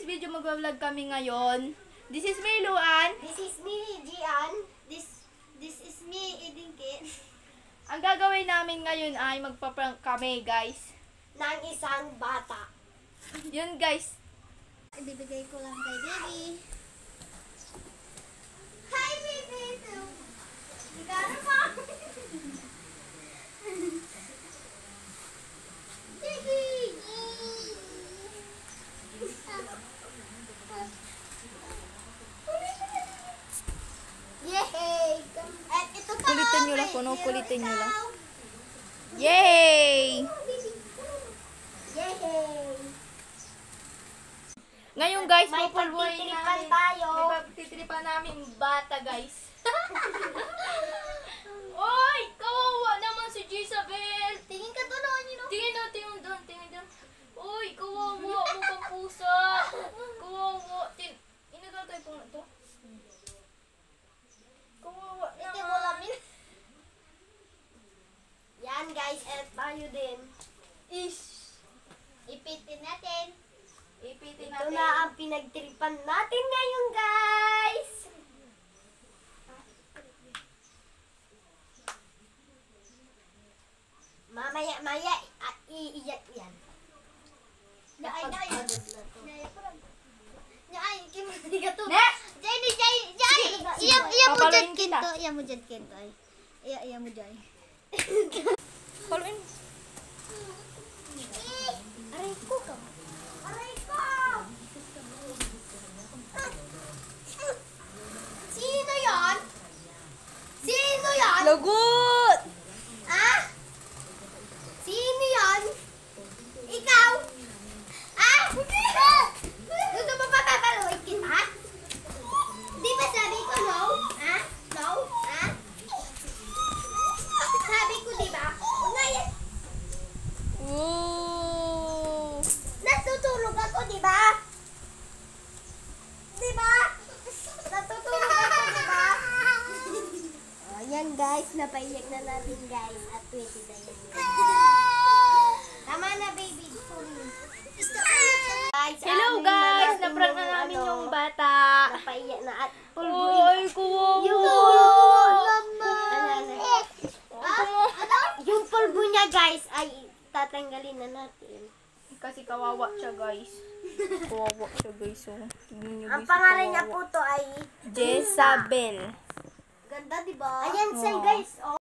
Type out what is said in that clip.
today's video, mag-vlog kami ngayon. This is me, Luan. This is me, Gian. This is me, Edingkit. Ang gagawin namin ngayon ay magpa-prank kami, guys. Ng isang bata. Yun, guys. Ibibigay ko lang kay baby. Hi, baby! Ligano pa! Baby! Yay! At ito pa! Kulitin nyo lang, puno. Kulitin nyo lang. Yay! Yay! Ngayon, guys, May pupulbuhin pagtitripan namin. tayo. May pagtitripan namin bata, guys. Oy! Kawawa naman si Jezabel! Tingin ka doon, oh, you know? Tingin doon, tingin doon. Uy, kawawa, mukhang pusa. Kawawa. Inagagay ko na to. Kawawa Ito naman. mo lamin. Yan, guys, at tayo din. Ish. Ipitin natin. Ipitin Ito natin. na ang pinagtripan natin ngayon, guys. Mamaya, iiyak yan. Ay, kimuli ka to. Ne! Iya mo Papaluin dyan, kita. Kinto. Iya mo dyan, Kinto. Iya mo dyan. Paluin. Aray ko ka. Aray ko! Sino yan? Sino yan? Lagot! Ah? Sino yan? Ikaw? Ah? Gusto mo pa papaluin kita? Di ba sabi ko no? Ah? No? Ah? Sabi ko di ba? Ngayon, Ooh. natutulog ako di ba? Di ba? Natutulog ako di ba? Ayan guys, napaiyak na natin guys at 20 na yan. Tama na baby, sorry. Guys, Hello, amin guys! natin Naprank na yung, namin ano, yung bata. Napaiyak na at Ay, pulbuin. kawawa. Yung yung pulbo niya guys ay tatanggalin na natin. Kasi kawawa siya, guys. Kawawa siya, guys. So, tingnan nyo, Ang guys. pangalan niya kawawa. po to ay Jezabel. Ganda, di ba? Ayan siya guys. Oh.